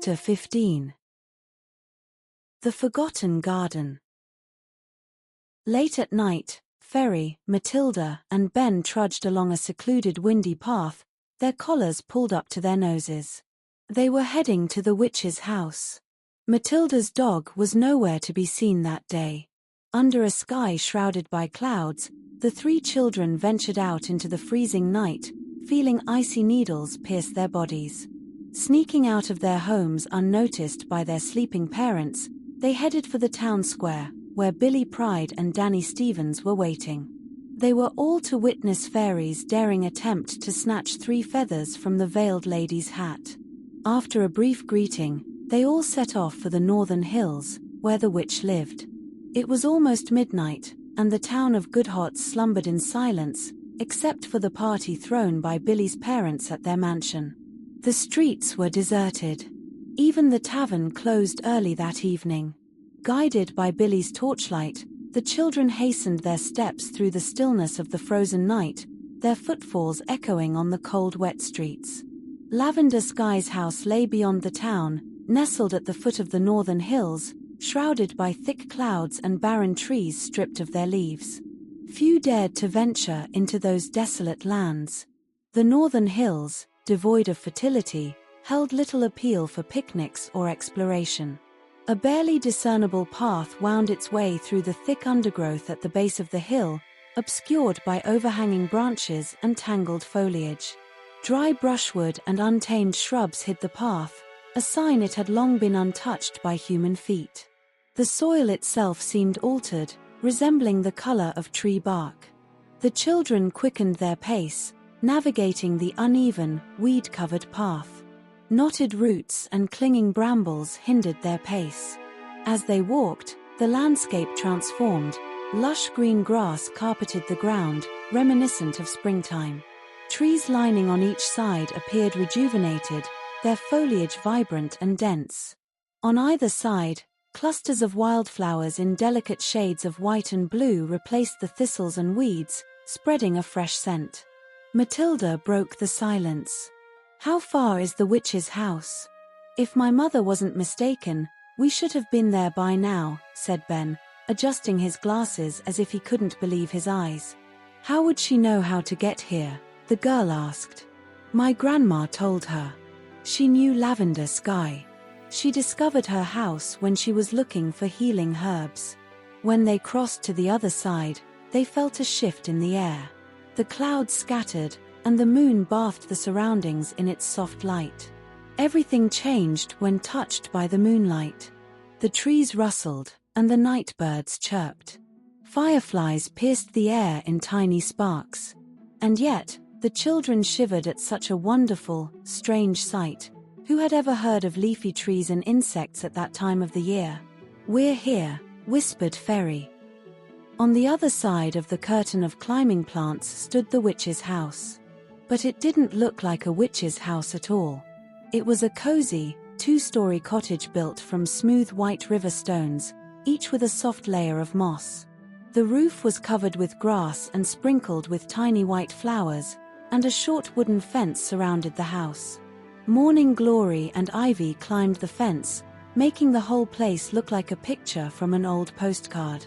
Chapter 15. The Forgotten Garden. Late at night, Ferry, Matilda, and Ben trudged along a secluded windy path, their collars pulled up to their noses. They were heading to the witch's house. Matilda's dog was nowhere to be seen that day. Under a sky shrouded by clouds, the three children ventured out into the freezing night, feeling icy needles pierce their bodies. Sneaking out of their homes unnoticed by their sleeping parents, they headed for the town square, where Billy Pride and Danny Stevens were waiting. They were all to witness Fairy's daring attempt to snatch 3 feathers from the veiled lady's hat. After a brief greeting, they all set off for the northern hills, where the witch lived. It was almost midnight, and the town of Goodhart slumbered in silence, except for the party thrown by Billy's parents at their mansion. The streets were deserted. Even the tavern closed early that evening. Guided by Billy's torchlight, the children hastened their steps through the stillness of the frozen night, their footfalls echoing on the cold, wet streets. Lavender Sky's house lay beyond the town, nestled at the foot of the northern hills, shrouded by thick clouds and barren trees stripped of their leaves. Few dared to venture into those desolate lands. The northern hills, devoid of fertility, held little appeal for picnics or exploration. A barely discernible path wound its way through the thick undergrowth at the base of the hill, obscured by overhanging branches and tangled foliage. Dry brushwood and untamed shrubs hid the path, a sign it had long been untouched by human feet. The soil itself seemed altered, resembling the color of tree bark. The children quickened their pace, navigating the uneven, weed-covered path. Knotted roots and clinging brambles hindered their pace. As they walked, the landscape transformed. Lush green grass carpeted the ground, reminiscent of springtime. Trees lining on each side appeared rejuvenated, their foliage vibrant and dense. On either side, clusters of wildflowers in delicate shades of white and blue replaced the thistles and weeds, spreading a fresh scent. Matilda broke the silence. "How far is the witch's house?" "If my mother wasn't mistaken, we should have been there by now," said Ben, adjusting his glasses as if he couldn't believe his eyes. "How would she know how to get here?" the girl asked. "My grandma told her. She knew Lavender Sky. She discovered her house when she was looking for healing herbs." When they crossed to the other side, they felt a shift in the air. The clouds scattered, and the moon bathed the surroundings in its soft light. Everything changed when touched by the moonlight. The trees rustled, and the night birds chirped. Fireflies pierced the air in tiny sparks. And yet, the children shivered at such a wonderful, strange sight. Who had ever heard of leafy trees and insects at that time of the year? "We're here," whispered Ferry. On the other side of the curtain of climbing plants stood the witch's house. But it didn't look like a witch's house at all. It was a cozy, 2-story cottage built from smooth white river stones, each with a soft layer of moss. The roof was covered with grass and sprinkled with tiny white flowers, and a short wooden fence surrounded the house. Morning glory and ivy climbed the fence, making the whole place look like a picture from an old postcard.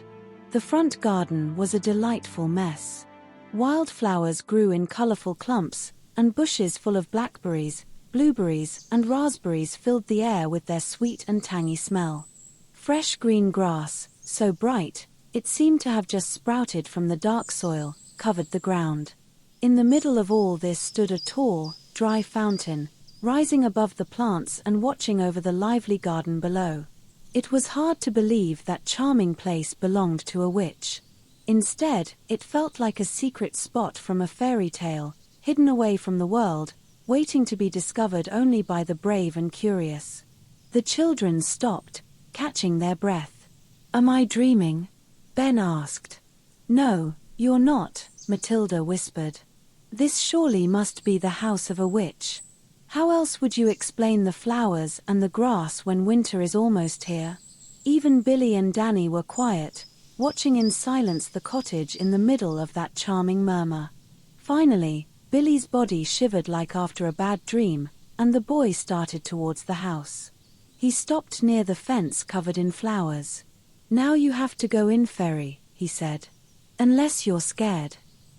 The front garden was a delightful mess. Wildflowers grew in colorful clumps, and bushes full of blackberries, blueberries, and raspberries filled the air with their sweet and tangy smell. Fresh green grass, so bright, it seemed to have just sprouted from the dark soil, covered the ground. In the middle of all this stood a tall, dry fountain, rising above the plants and watching over the lively garden below. It was hard to believe that charming place belonged to a witch. Instead, it felt like a secret spot from a fairy tale, hidden away from the world, waiting to be discovered only by the brave and curious. The children stopped, catching their breath. "Am I dreaming?" Ben asked. "No, you're not," Matilda whispered. "This surely must be the house of a witch. How else would you explain the flowers and the grass when winter is almost here?" Even Billy and Danny were quiet, watching in silence the cottage in the middle of that charming murmur. Finally, Billy's body shivered like after a bad dream, and the boy started towards the house. He stopped near the fence covered in flowers. "Now you have to go in, Ferry," he said. "Unless you're scared.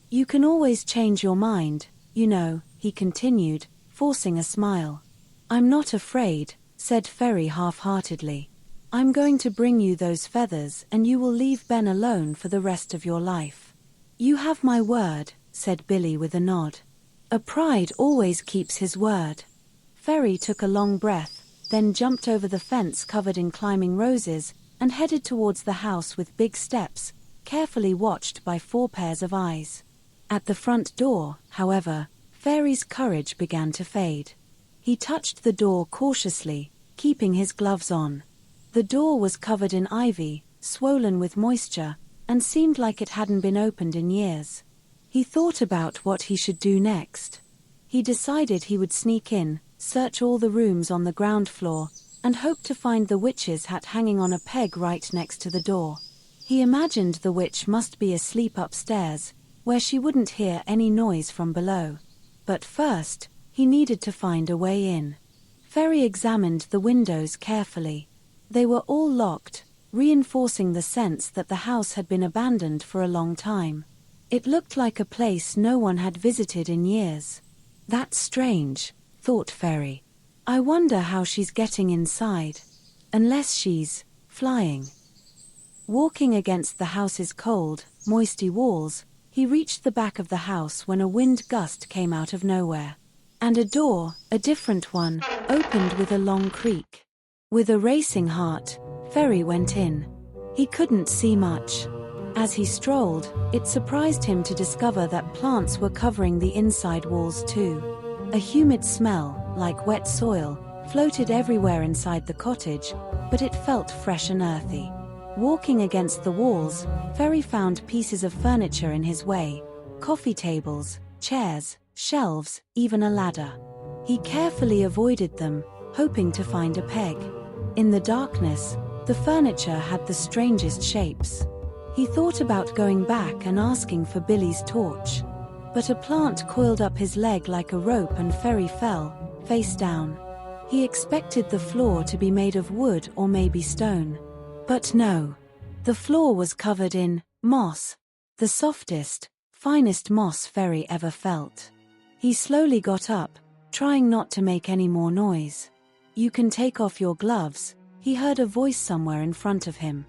You can always change your mind, you know," he continued, forcing a smile. "I'm not afraid," said Ferry half-heartedly. "I'm going to bring you those feathers and you will leave Ben alone for the rest of your life." "You have my word," said Billy with a nod. "A pride always keeps his word." Ferry took a long breath, then jumped over the fence covered in climbing roses, and headed towards the house with big steps, carefully watched by 4 pairs of eyes. At the front door, however, Ferry's courage began to fade. He touched the door cautiously, keeping his gloves on. The door was covered in ivy, swollen with moisture, and seemed like it hadn't been opened in years. He thought about what he should do next. He decided he would sneak in, search all the rooms on the ground floor, and hope to find the witch's hat hanging on a peg right next to the door. He imagined the witch must be asleep upstairs, where she wouldn't hear any noise from below. But first, he needed to find a way in. Ferry examined the windows carefully. They were all locked, reinforcing the sense that the house had been abandoned for a long time. It looked like a place no one had visited in years. "That's strange," thought Ferry. "I wonder how she's getting inside. Unless she's flying." Walking against the house's cold, moisty walls, he reached the back of the house when a wind gust came out of nowhere. And a door, a different one, opened with a long creak. With a racing heart, Ferry went in. He couldn't see much. As he strolled, it surprised him to discover that plants were covering the inside walls too. A humid smell, like wet soil, floated everywhere inside the cottage, but it felt fresh and earthy. Walking against the walls, Ferry found pieces of furniture in his way: coffee tables, chairs, shelves, even a ladder. He carefully avoided them, hoping to find a peg. In the darkness, the furniture had the strangest shapes. He thought about going back and asking for Billy's torch. But a plant coiled up his leg like a rope and Ferry fell, face down. He expected the floor to be made of wood or maybe stone. But no. The floor was covered in moss. The softest, finest moss Ferry ever felt. He slowly got up, trying not to make any more noise. "You can take off your gloves," he heard a voice somewhere in front of him.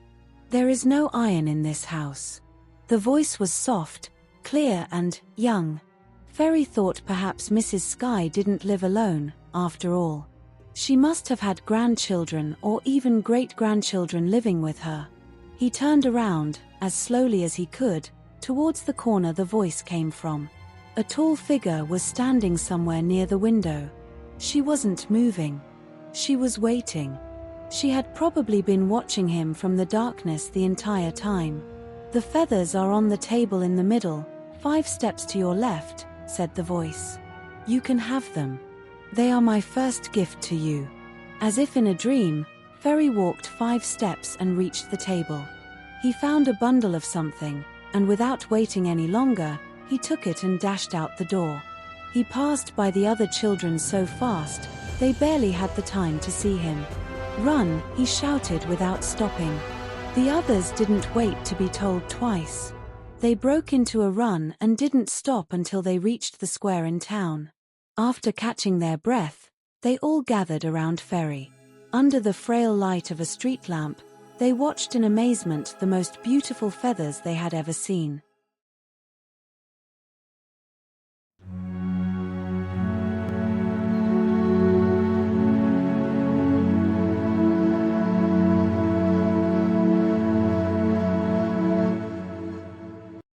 "There is no iron in this house." The voice was soft, clear and young. Ferry thought perhaps Mrs. Sky didn't live alone, after all. She must have had grandchildren or even great-grandchildren living with her. He turned around, as slowly as he could, towards the corner the voice came from. A tall figure was standing somewhere near the window. She wasn't moving. She was waiting. She had probably been watching him from the darkness the entire time. "The feathers are on the table in the middle, 5 steps to your left," said the voice. "You can have them. They are my first gift to you." As if in a dream, Ferry walked 5 steps and reached the table. He found a bundle of something, and without waiting any longer, he took it and dashed out the door. He passed by the other children so fast, they barely had the time to see him. "Run!" he shouted without stopping. The others didn't wait to be told twice. They broke into a run and didn't stop until they reached the square in town. After catching their breath, they all gathered around Ferry. Under the frail light of a street lamp, they watched in amazement the most beautiful feathers they had ever seen.